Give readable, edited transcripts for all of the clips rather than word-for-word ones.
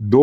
2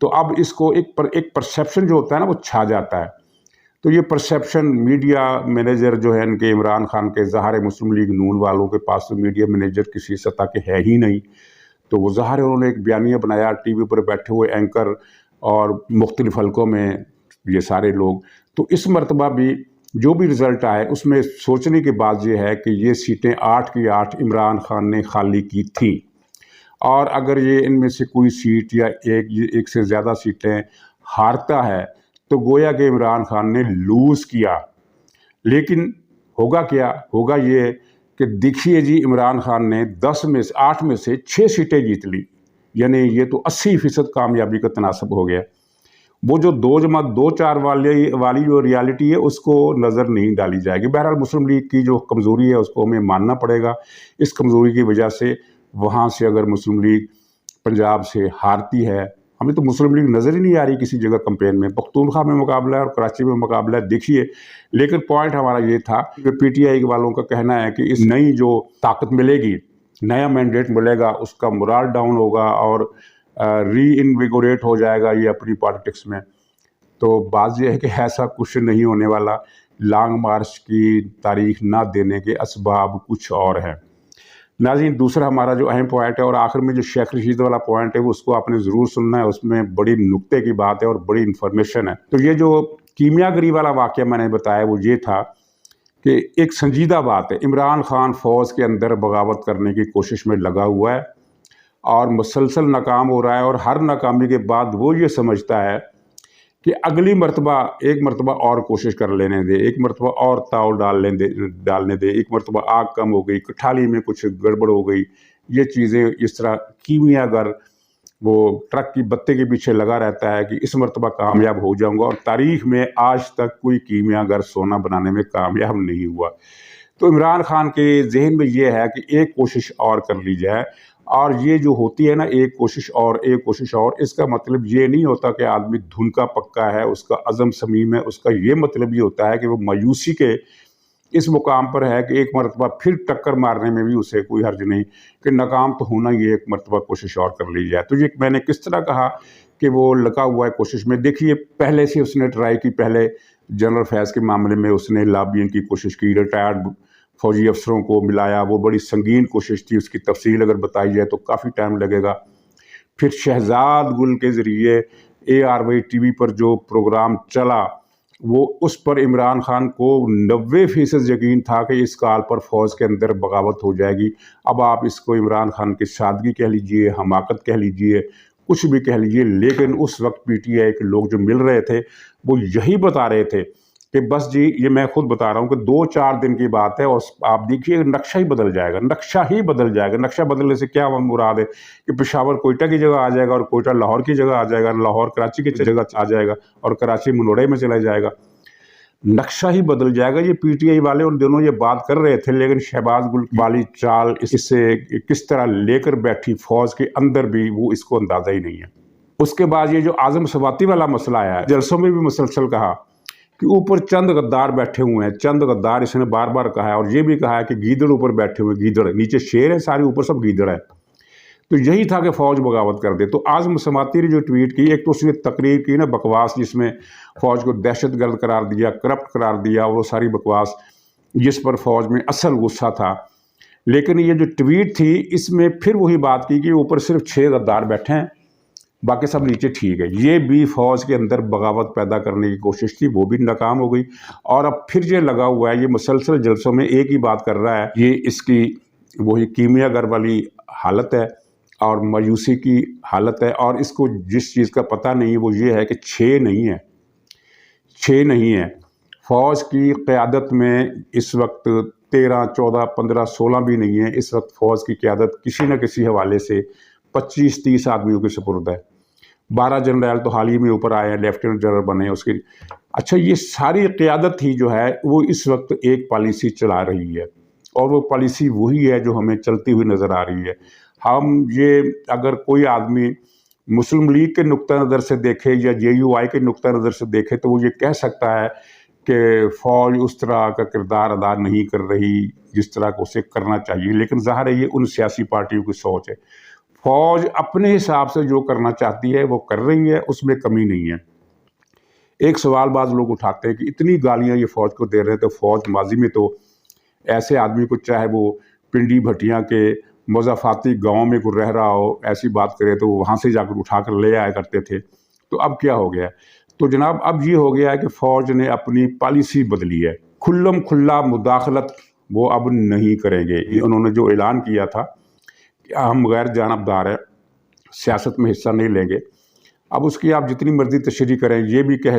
تو اب اس کو ایک پرسیپشن جو ہوتا ہے نا وہ چھا جاتا ہے. تو یہ پرسیپشن میڈیا مینیجر جو ہے ان کے عمران خان کے، ظاہر مسلم لیگ نون والوں کے پاس تو میڈیا مینیجر کسی سطح کے ہے ہی نہیں. تو وہ ظاہر انہوں نے ایک بیانیہ بنایا، ٹی وی پر بیٹھے ہوئے اینکر اور مختلف حلقوں میں یہ سارے لوگ. تو اس مرتبہ بھی جو بھی رزلٹ آئے اس میں سوچنے کی بات یہ ہے کہ یہ سیٹیں 8 کی 8 عمران خان نے خالی کی تھیں، اور اگر یہ ان میں سے کوئی سیٹ یا ایک سے زیادہ سیٹیں ہارتا ہے تو گویا کہ عمران خان نے لوز کیا. لیکن ہوگا کیا؟ ہوگا یہ کہ دیکھیے جی، عمران خان نے 8 میں سے 6 سیٹیں جیت لی، یعنی یہ تو 80% کامیابی کا تناسب ہو گیا. وہ جو 2+2 والی جو ریالٹی ہے اس کو نظر نہیں ڈالی جائے گی. بہرحال مسلم لیگ کی جو کمزوری ہے اس کو ہمیں ماننا پڑے گا. اس کمزوری کی وجہ سے وہاں سے اگر مسلم لیگ پنجاب سے ہارتی ہے، ہمیں تو مسلم لیگ نظر ہی نہیں آ رہی کسی جگہ کمپین میں. پختونخوا میں مقابلہ ہے اور کراچی میں مقابلہ ہے، دیکھیے. لیکن پوائنٹ ہمارا یہ تھا کہ پی ٹی آئی والوں کا کہنا ہے کہ اس نئی جو طاقت ملے گی، نیا مینڈیٹ ملے گا، اس کا مورال ڈاؤن ہوگا اور ری انویگوریٹ ہو جائے گا یہ اپنی پالیٹکس میں. تو بات یہ ہے کہ ایسا کچھ نہیں ہونے والا. لانگ مارچ کی تاریخ نہ دینے کے اسباب کچھ اور ہیں. ناظرین، دوسرا ہمارا جو اہم پوائنٹ ہے، اور آخر میں جو شیخ رشید والا پوائنٹ ہے وہ اس کو آپ نے ضرور سننا ہے، اس میں بڑی نکتے کی بات ہے اور بڑی انفارمیشن ہے. تو یہ جو کیمیا گری والا واقعہ میں نے بتایا وہ یہ تھا کہ ایک سنجیدہ بات ہے، عمران خان فوج کے اندر بغاوت کرنے کی کوشش میں لگا ہوا ہے اور مسلسل ناکام ہو رہا ہے، اور ہر ناکامی کے بعد وہ یہ سمجھتا ہے کہ اگلی مرتبہ ایک مرتبہ اور کوشش کر لینے دے، ایک مرتبہ اور تاؤ ڈالنے دے، ایک مرتبہ آگ کم ہو گئی، کٹھالی میں کچھ گڑبڑ ہو گئی. یہ چیزیں اس طرح کیمیا گر وہ ٹرک کی بتے کے پیچھے لگا رہتا ہے کہ اس مرتبہ کامیاب ہو جاؤں گا، اور تاریخ میں آج تک کوئی کیمیا گر سونا بنانے میں کامیاب نہیں ہوا. تو عمران خان کے ذہن میں یہ ہے کہ ایک کوشش اور کر لی جائے. اور یہ جو ہوتی ہے نا ایک کوشش اور، اس کا مطلب یہ نہیں ہوتا کہ آدمی دھن کا پکا ہے، اس کا عزم صمیم ہے. اس کا یہ مطلب یہ ہوتا ہے کہ وہ مایوسی کے اس مقام پر ہے کہ ایک مرتبہ پھر ٹکر مارنے میں بھی اسے کوئی حرج نہیں کہ ناکام تو ہونا، یہ ایک مرتبہ کوشش اور کر لی جائے. تو یہ میں نے کس طرح کہا کہ وہ لگا ہوا ہے کوشش میں. دیکھیے، پہلے سے اس نے ٹرائی کی. پہلے جنرل فیض کے معاملے میں اس نے لابینگ کی کوشش کی، ریٹائرڈ فوجی افسروں کو ملایا. وہ بڑی سنگین کوشش تھی، اس کی تفصیل اگر بتائی جائے تو کافی ٹائم لگے گا. پھر شہزاد گل کے ذریعے ARY ٹی وی پر جو پروگرام چلا، وہ اس پر عمران خان کو 90% یقین تھا کہ اس کال پر فوج کے اندر بغاوت ہو جائے گی. اب آپ اس کو عمران خان کی سادگی کہہ لیجئے، حماقت کہہ لیجئے، کچھ بھی کہہ لیجئے، لیکن اس وقت پی ٹی آئی کے لوگ جو مل رہے تھے وہ یہی بتا رہے تھے کہ بس جی، یہ میں خود بتا رہا ہوں کہ 2-4 دن کی بات ہے اور آپ دیکھیے نقشہ ہی بدل جائے گا. نقشہ بدلنے سے کیا مراد ہے کہ پشاور کوئٹہ کی جگہ آ جائے گا، اور کوئٹہ لاہور کی جگہ آ جائے گا، لاہور کراچی کی جگہ آ جائے گا، اور کراچی منوڑے میں چلا جائے گا. نقشہ ہی بدل جائے گا. یہ پی ٹی آئی والے ان دونوں یہ بات کر رہے تھے، لیکن شہباز گل والی چال اس سے کس طرح لے کر بیٹھی فوج کے اندر بھی وہ اس کو اندازہ ہی نہیں ہے. اس کے بعد یہ جو اعظم سواتی والا مسئلہ آیا ہے، جلسوں میں بھی مسلسل کہا کہ اوپر چند غدار بیٹھے ہوئے ہیں، چند غدار اس نے بار بار کہا ہے، اور یہ بھی کہا ہے کہ گیدڑ اوپر بیٹھے ہوئے، گیدڑ نیچے شیر ہے، سارے اوپر سب گیدڑ ہے. تو یہی تھا کہ فوج بغاوت کر دے. تو اعظم سواتی نے جو ٹویٹ کی، ایک تو اس نے تقریر کی نا بکواس، جس میں فوج کو دہشت گرد قرار دیا، کرپٹ قرار دیا، اور وہ ساری بکواس جس پر فوج میں اصل غصہ تھا. لیکن یہ جو ٹویٹ تھی اس میں پھر وہی بات کی کہ اوپر صرف 6 غدار بیٹھے ہیں، باقی سب نیچے ٹھیک ہے. یہ بھی فوج کے اندر بغاوت پیدا کرنے کی کوشش تھی، وہ بھی ناکام ہو گئی. اور اب پھر یہ لگا ہوا ہے، یہ مسلسل جلسوں میں ایک ہی بات کر رہا ہے. یہ اس کی وہی کیمیا گر والی حالت ہے اور مایوسی کی حالت ہے. اور اس کو جس چیز کا پتہ نہیں وہ یہ ہے کہ 6 نہیں ہے. فوج کی قیادت میں اس وقت 13, 14, 15, 16 بھی نہیں ہے. اس وقت فوج کی قیادت کسی نہ کسی حوالے سے 25-30 آدمیوں کے سپرد ہے. 12 جنرل تو حال ہی میں اوپر آئے ہیں، لیفٹیننٹ جنرل بنے اس کی. اچھا، یہ ساری قیادت ہی جو ہے وہ اس وقت ایک پالیسی چلا رہی ہے، اور وہ پالیسی وہی ہے جو ہمیں چلتی ہوئی نظر آ رہی ہے. ہم یہ اگر کوئی آدمی مسلم لیگ کے نقطہ نظر سے دیکھے یا JUI کے نقطہ نظر سے دیکھے تو وہ یہ کہہ سکتا ہے کہ فوج اس طرح کا کردار ادا نہیں کر رہی جس طرح کو اسے کرنا چاہیے. لیکن ظاہر ہے یہ ان سیاسی پارٹیوں کی سوچ ہے. فوج اپنے حساب سے جو کرنا چاہتی ہے وہ کر رہی ہے، اس میں کمی نہیں ہے۔ ایک سوال بعض لوگ اٹھاتے ہیں کہ اتنی گالیاں یہ فوج کو دے رہے ہیں، تو فوج ماضی میں تو ایسے آدمی کو چاہے وہ پنڈی بھٹیاں کے مضافاتی گاؤں میں کوئی رہ رہا ہو، ایسی بات کرے تو وہ وہاں سے جا کر اٹھا کر لے آیا کرتے تھے، تو اب کیا ہو گیا؟ تو جناب اب یہ ہو گیا ہے کہ فوج نے اپنی پالیسی بدلی ہے، کھلم کھلا مداخلت وہ اب نہیں کریں گے۔ انہوں نے جو اعلان کیا تھا کہ ہم غیر جانبدار ہیں، سیاست میں حصہ نہیں لیں گے، اب اس کی آپ جتنی مرضی تشریح کریں، یہ بھی کہہ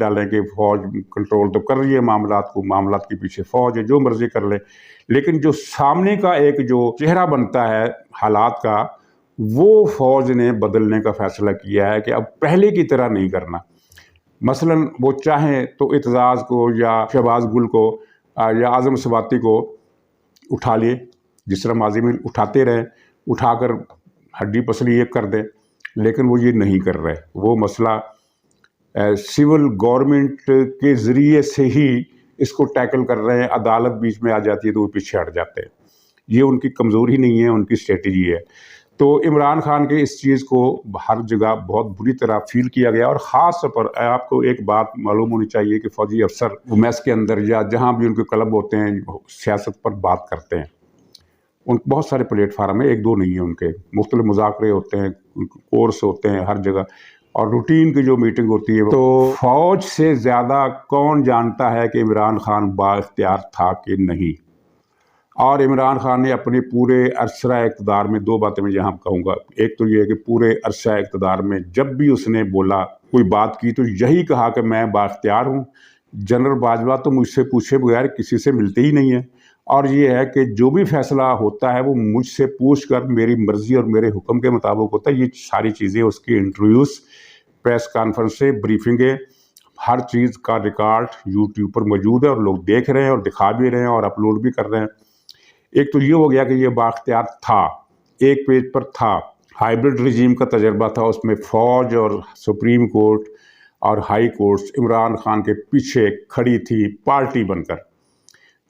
ڈالیں کہ فوج کنٹرول تو کر رہی ہے معاملات کو، معاملات کے پیچھے فوج ہے، جو مرضی کر لے، لیکن جو سامنے کا ایک جو چہرہ بنتا ہے حالات کا، وہ فوج نے بدلنے کا فیصلہ کیا ہے کہ اب پہلے کی طرح نہیں کرنا۔ مثلا وہ چاہیں تو اعتزاز کو یا شہباز گل کو یا اعظم سباتی کو اٹھا لیے، جس طرح ماضی میں اٹھاتے رہے، اٹھا کر ہڈی پسلی ایک کر دیں، لیکن وہ یہ نہیں کر رہے۔ وہ مسئلہ سول گورنمنٹ کے ذریعے سے ہی اس کو ٹیکل کر رہے ہیں، عدالت بیچ میں آ جاتی ہے تو وہ پیچھے ہٹ جاتے ہیں۔ یہ ان کی کمزوری نہیں ہے، ان کی اسٹریٹجی ہے۔ تو عمران خان کے اس چیز کو ہر جگہ بہت بری طرح فیل کیا گیا، اور خاص طور پر آپ کو ایک بات معلوم ہونی چاہیے کہ فوجی افسر وہ میس کے اندر یا جہاں بھی ان کے کلب ہوتے ہیں سیاست پر بات کرتے ہیں، ان بہت سارے پلیٹ فارم ہیں، ایک دو نہیں ہیں، ان کے مختلف مذاکرے ہوتے ہیں، کورس ہوتے ہیں ہر جگہ، اور روٹین کی جو میٹنگ ہوتی ہے۔ تو فوج سے زیادہ کون جانتا ہے کہ عمران خان با اختیار تھا کہ نہیں؟ اور عمران خان نے اپنے پورے عرصہ اقتدار میں دو باتیں میں یہاں کہوں گا۔ ایک تو یہ ہے کہ پورے عرصہ اقتدار میں جب بھی اس نے بولا، کوئی بات کی، تو یہی کہا کہ میں با اختیار ہوں، جنرل باجوہ تو مجھ سے پوچھے بغیر کسی سے ملتے ہی نہیں ہیں، اور یہ ہے کہ جو بھی فیصلہ ہوتا ہے وہ مجھ سے پوچھ کر میری مرضی اور میرے حکم کے مطابق ہوتا ہے۔ یہ ساری چیزیں اس کی انٹرویوز، پریس کانفرنسیں، بریفنگیں، ہر چیز کا ریکارڈ یوٹیوب پر موجود ہے، اور لوگ دیکھ رہے ہیں اور دکھا بھی رہے ہیں اور اپلوڈ بھی کر رہے ہیں۔ ایک تو یہ ہو گیا کہ یہ بااختیار تھا، ایک پیج پر تھا، ہائیبرڈ رجیم کا تجربہ تھا، اس میں فوج اور سپریم کورٹ اور ہائی کورٹس عمران خان کے پیچھے کھڑی تھی پارٹی بن کر۔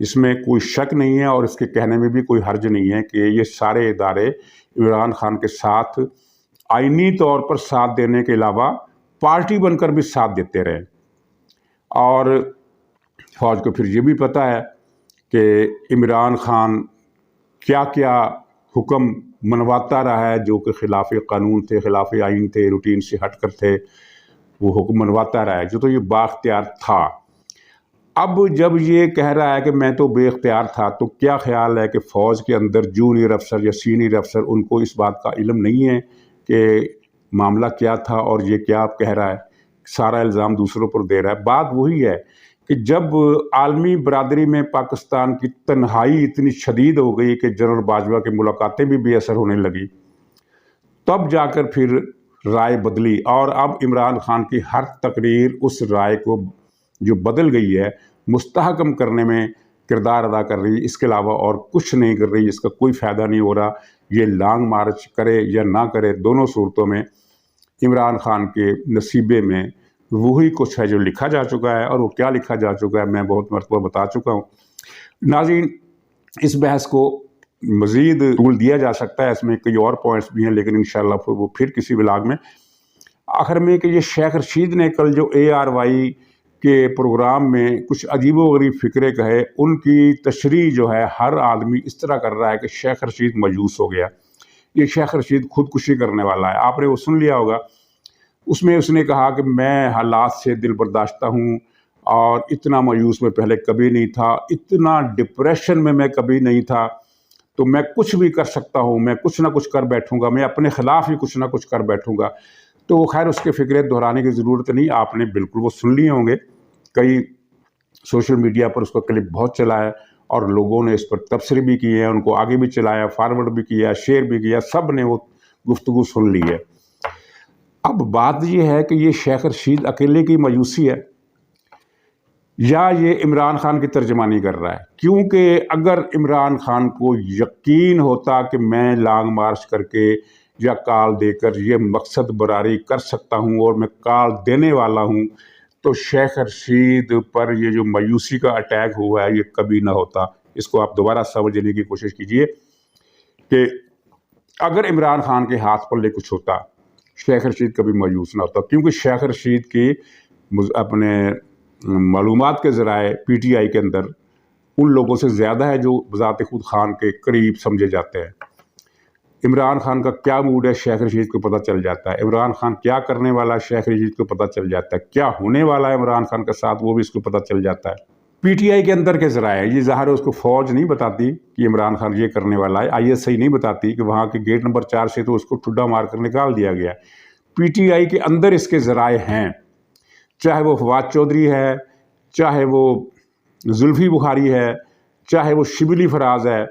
اس میں کوئی شک نہیں ہے، اور اس کے کہنے میں بھی کوئی حرج نہیں ہے کہ یہ سارے ادارے عمران خان کے ساتھ آئینی طور پر ساتھ دینے کے علاوہ پارٹی بن کر بھی ساتھ دیتے رہے۔ اور فوج کو پھر یہ بھی پتہ ہے کہ عمران خان کیا کیا حکم منواتا رہا ہے جو کہ خلاف قانون تھے، خلاف آئین تھے، روٹین سے ہٹ کر تھے، وہ حکم منواتا رہا ہے، جو تو یہ بااختیار تھا۔ اب جب یہ کہہ رہا ہے کہ میں تو بے اختیار تھا، تو کیا خیال ہے کہ فوج کے اندر جونیئر افسر یا سینئر افسر ان کو اس بات کا علم نہیں ہے کہ معاملہ کیا تھا اور یہ کیا کہہ رہا ہے؟ سارا الزام دوسروں پر دے رہا ہے۔ بات وہی ہے کہ جب عالمی برادری میں پاکستان کی تنہائی اتنی شدید ہو گئی کہ جنرل باجوہ کی ملاقاتیں بھی بے اثر ہونے لگی، تب جا کر پھر رائے بدلی، اور اب عمران خان کی ہر تقریر اس رائے کو جو بدل گئی ہے مستحکم کرنے میں کردار ادا کر رہی ہے۔ اس کے علاوہ اور کچھ نہیں کر رہی، اس کا کوئی فائدہ نہیں ہو رہا۔ یہ لانگ مارچ کرے یا نہ کرے، دونوں صورتوں میں عمران خان کے نصیبے میں وہی کچھ ہے جو لکھا جا چکا ہے، اور وہ کیا لکھا جا چکا ہے میں بہت مرتبہ بتا چکا ہوں۔ ناظرین، اس بحث کو مزید طول دیا جا سکتا ہے، اس میں کئی اور پوائنٹس بھی ہیں، لیکن انشاءاللہ وہ پھر کسی ولاگ میں۔ آخر میں کہ یہ شیخ رشید نے کل جو ARY کے پروگرام میں کچھ عجیب و غریب فکرے کہے، ان کی تشریح جو ہے ہر آدمی اس طرح کر رہا ہے کہ شیخ رشید مایوس ہو گیا، یہ شیخ رشید خودکشی کرنے والا ہے۔ آپ نے وہ سن لیا ہوگا، اس میں اس نے کہا کہ میں حالات سے دل برداشتہ ہوں، اور اتنا مایوس میں پہلے کبھی نہیں تھا، اتنا ڈپریشن میں کبھی نہیں تھا، تو میں کچھ بھی کر سکتا ہوں، میں کچھ نہ کچھ کر بیٹھوں گا، میں اپنے خلاف ہی کچھ نہ کچھ کر بیٹھوں گا۔ تو خیر اس کے فکرے دہرانے کی ضرورت نہیں، آپ نے بالکل وہ سن لیے ہوں گے، کئی سوشل میڈیا پر اس کا کلپ بہت چلا ہے، اور لوگوں نے اس پر تبصرے بھی کیے ہیں، ان کو آگے بھی چلایا، فارورڈ بھی کیا، شیئر بھی کیا، سب نے وہ گفتگو سن لی ہے۔ اب بات یہ ہے کہ یہ شیخ رشید اکیلے کی مایوسی ہے یا یہ عمران خان کی ترجمانی کر رہا ہے؟ کیونکہ اگر عمران خان کو یقین ہوتا کہ میں لانگ مارچ کر کے یا کال دے کر یہ مقصد براری کر سکتا ہوں، اور میں کال دینے والا ہوں، تو شیخ رشید پر یہ جو مایوسی کا اٹیک ہوا ہے یہ کبھی نہ ہوتا۔ اس کو آپ دوبارہ سمجھنے کی کوشش کیجئے کہ اگر عمران خان کے ہاتھ پلے کچھ ہوتا شیخ رشید کبھی مایوس نہ ہوتا، کیونکہ شیخ رشید کی اپنے معلومات کے ذرائع پی ٹی آئی کے اندر ان لوگوں سے زیادہ ہے جو بذات خود خان کے قریب سمجھے جاتے ہیں۔ عمران خان کا کیا موڈ ہے شیخ رشید کو پتہ چل جاتا ہے، عمران خان کیا کرنے والا ہے شیخ رشید کو پتہ چل جاتا ہے، کیا ہونے والا ہے عمران خان کے ساتھ وہ بھی اس کو پتہ چل جاتا ہے۔ پی ٹی آئی کے اندر کے ذرائع یہ ظاہر ہے اس کو فوج نہیں بتاتی کہ عمران خان یہ کرنے والا ہے، آئی ایس آئی نہیں بتاتی کہ وہاں کے گیٹ نمبر 4 سے تو اس کو ٹھڈا مار کر نکال دیا گیا۔ پی ٹی آئی کے اندر اس کے ذرائع ہیں، چاہے وہ فواد چودھری ہے، چاہے وہ زلفی بخاری ہے، چاہے وہ شبلی فراز ہے،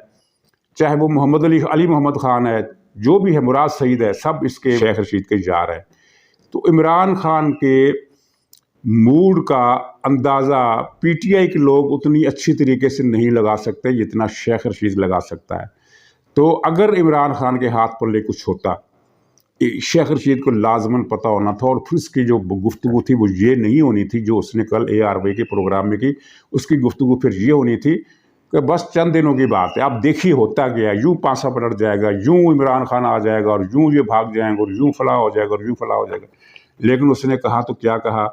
چاہے وہ محمد علی محمد خان ہے، جو بھی ہے مراد سعید ہے، سب اس کے شیخ رشید کے یار ہے۔ تو عمران خان کے موڈ کا اندازہ پی ٹی آئی کے لوگ اتنی اچھی طریقے سے نہیں لگا سکتے جتنا شیخ رشید لگا سکتا ہے۔ تو اگر عمران خان کے ہاتھ پلے کچھ ہوتا، شیخ رشید کو لازماً پتہ ہونا تھا، اور پھر اس کی جو گفتگو تھی وہ یہ نہیں ہونی تھی جو اس نے کل اے آر وائی کے پروگرام میں کی۔ اس کی گفتگو پھر یہ ہونی تھی کہ بس چند دنوں کی بات ہے، اب دیکھیے ہوتا گیا، یوں پانسا پلٹ جائے گا، یوں عمران خان آ جائے گا، اور یوں یہ بھاگ جائیں گے، اور یوں فلاں ہو جائے گا، اور یوں فلاں ہو جائے گا۔ لیکن اس نے کہا تو کیا کہا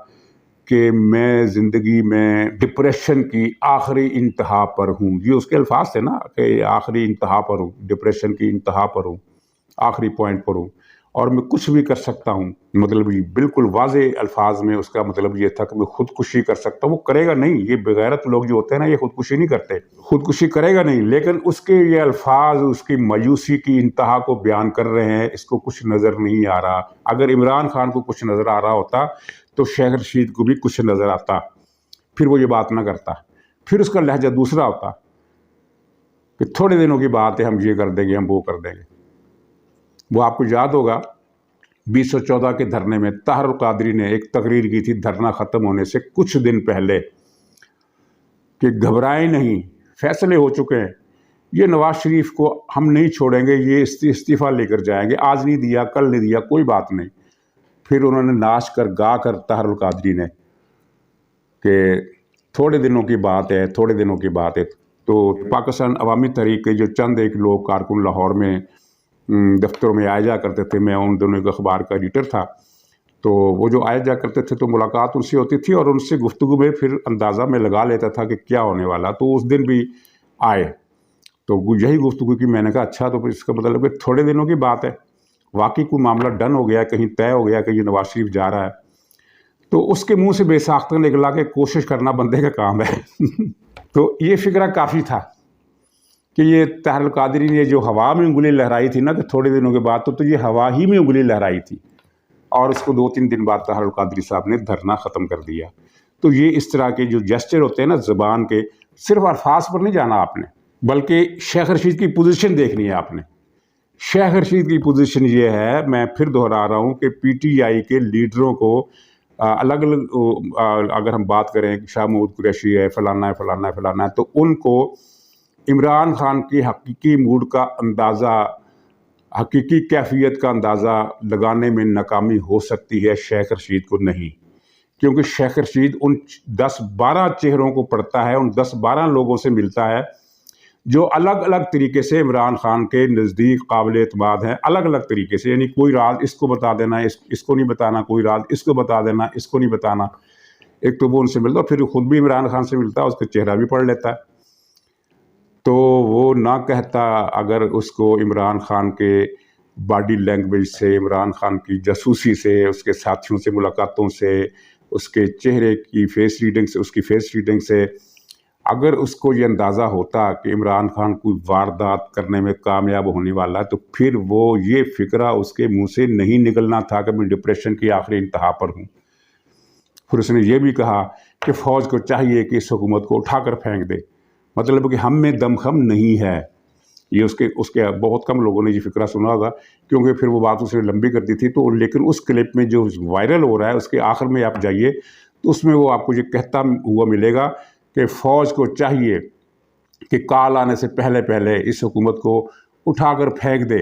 کہ میں زندگی میں ڈپریشن کی آخری انتہا پر ہوں۔ یہ اس کے الفاظ تھے نا کہ آخری انتہا پر ہوں، ڈپریشن کی انتہا پر ہوں، آخری پوائنٹ پر ہوں، اور میں کچھ بھی کر سکتا ہوں۔ مطلب یہ بالکل واضح الفاظ میں اس کا مطلب یہ تھا کہ میں خودکشی کر سکتا ہوں۔ وہ کرے گا نہیں، یہ بغیرت لوگ جو ہوتے ہیں نا یہ خودکشی نہیں کرتے، خودکشی کرے گا نہیں، لیکن اس کے یہ الفاظ اس کی مایوسی کی انتہا کو بیان کر رہے ہیں، اس کو کچھ نظر نہیں آ رہا۔ اگر عمران خان کو کچھ نظر آ رہا ہوتا تو شیخ رشید کو بھی کچھ نظر آتا، پھر وہ یہ بات نہ کرتا، پھر اس کا لہجہ دوسرا ہوتا کہ تھوڑے دنوں کی بات ہے، ہم یہ کر دیں گے، ہم وہ کر دیں گے۔ وہ آپ کو یاد ہوگا 2014 کے دھرنے میں طاہر القادری نے ایک تقریر کی تھی دھرنا ختم ہونے سے کچھ دن پہلے کہ گھبرائیں نہیں، فیصلے ہو چکے ہیں، یہ نواز شریف کو ہم نہیں چھوڑیں گے، یہ استعفیٰ لے کر جائیں گے، آج نہیں دیا کل نہیں دیا کوئی بات نہیں۔ پھر انہوں نے ناچ کر گا کر طاہر القادری نے کہ تھوڑے دنوں کی بات ہے، تھوڑے دنوں کی بات ہے۔ تو پاکستان عوامی تحریک کے جو چند ایک لوگ کارکن لاہور میں دفتروں میں آیا جا کرتے تھے، میں ان دونوں کے اخبار کا ایڈیٹر تھا، تو وہ جو آیا جا کرتے تھے تو ملاقات ان سے ہوتی تھی، اور ان سے گفتگو میں پھر اندازہ میں لگا لیتا تھا کہ کیا ہونے والا۔ تو اس دن بھی آئے تو یہی گفتگو کی، میں نے کہا اچھا تو پھر اس کا مطلب کہ تھوڑے دنوں کی بات ہے، واقعی کوئی معاملہ ڈن ہو گیا، کہیں طے ہو گیا کہ یہ نواز شریف جا رہا ہے۔ تو اس کے منہ سے بے ساختہ نکلا کہ کوشش کرنا بندے کا کام ہے۔ تو یہ فکرہ کافی تھا کہ یہ طاہر القادری نے جو ہوا میں انگلی لہرائی تھی نا کہ تھوڑے دنوں کے بعد تو یہ ہوا ہی میں انگلی لہرائی تھی، اور اس کو 2-3 دن بعد طاہر القادری صاحب نے دھرنا ختم کر دیا۔ تو یہ اس طرح کے جو جسچر ہوتے ہیں نا زبان کے، صرف الفاظ پر نہیں جانا آپ نے، بلکہ شیخ رشید کی پوزیشن دیکھنی ہے آپ نے۔ شیخ رشید کی پوزیشن یہ ہے، میں پھر دہرا رہا ہوں کہ پی ٹی آئی کے لیڈروں کو الگ الگ اگر ہم بات کریں کہ شاہ محمود قریشی ہے، فلانا ہے، فلانا ہے، فلانا ہے، تو ان کو عمران خان کی حقیقی موڈ کا اندازہ، حقیقی کیفیت کا اندازہ لگانے میں ناکامی ہو سکتی ہے، شیخ رشید کو نہیں، کیونکہ شیخ رشید ان 10-12 چہروں کو پڑھتا ہے، ان 10-12 لوگوں سے ملتا ہے جو الگ الگ طریقے سے عمران خان کے نزدیک قابل اعتماد ہیں، الگ الگ طریقے سے، یعنی کوئی راز اس کو بتا دینا، اس کو نہیں بتانا، کوئی راز اس کو بتا دینا، اس کو نہیں بتانا۔ ایک تو وہ ان سے ملتا، پھر خود بھی عمران خان سے ملتا، اس کا چہرہ بھی پڑھ لیتا ہے، تو وہ نہ کہتا اگر اس کو عمران خان کے باڈی لینگویج سے، عمران خان کی جاسوسی سے، اس کے ساتھیوں سے ملاقاتوں سے، اس کے چہرے کی فیس ریڈنگ سے، اس کی فیس ریڈنگ سے اگر اس کو یہ اندازہ ہوتا کہ عمران خان کوئی واردات کرنے میں کامیاب ہونے والا ہے، تو پھر وہ یہ فکرہ اس کے منہ سے نہیں نکلنا تھا کہ میں ڈپریشن کی آخری انتہا پر ہوں۔ پھر اس نے یہ بھی کہا کہ فوج کو چاہیے کہ اس حکومت کو اٹھا کر پھینک دے، مطلب کہ ہم میں دم خم نہیں ہے۔ یہ اس کے بہت کم لوگوں نے یہ فکرہ سنا ہوگا، کیونکہ پھر وہ بات اسے لمبی کرتی تھی۔ تو لیکن اس کلپ میں جو وائرل ہو رہا ہے اس کے آخر میں آپ جائیے تو اس میں وہ آپ کو یہ کہتا ہوا ملے گا کہ فوج کو چاہیے کہ کال آنے سے پہلے پہلے اس حکومت کو اٹھا کر پھینک دے،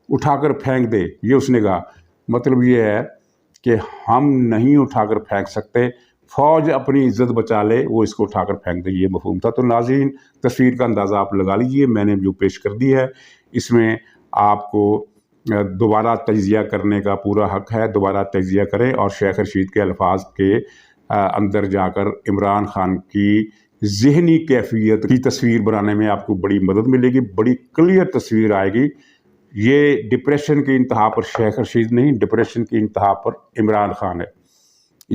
اٹھا کر پھینک دے۔ یہ اس نے کہا، مطلب یہ ہے کہ ہم نہیں اٹھا کر پھینک سکتے، فوج اپنی عزت بچا لے، وہ اس کو اٹھا کر پھینک دے، یہ مفہوم تھا۔ تو ناظرین تصویر کا اندازہ آپ لگا لیجئے، میں نے جو پیش کر دی ہے اس میں آپ کو دوبارہ تجزیہ کرنے کا پورا حق ہے، دوبارہ تجزیہ کریں اور شیخ رشید کے الفاظ کے اندر جا کر عمران خان کی ذہنی کیفیت کی تصویر بنانے میں آپ کو بڑی مدد ملے گی، بڑی کلیئر تصویر آئے گی۔ یہ ڈپریشن کی انتہا پر شیخ رشید نہیں، ڈپریشن کی انتہا پر عمران خان ہے۔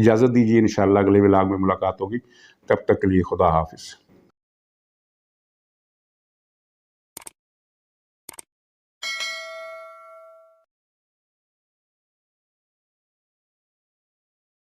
اجازت دیجیے، انشاءاللہ اگلے ولاگ میں ملاقات ہوگی، تب تک کے لیے خدا حافظ۔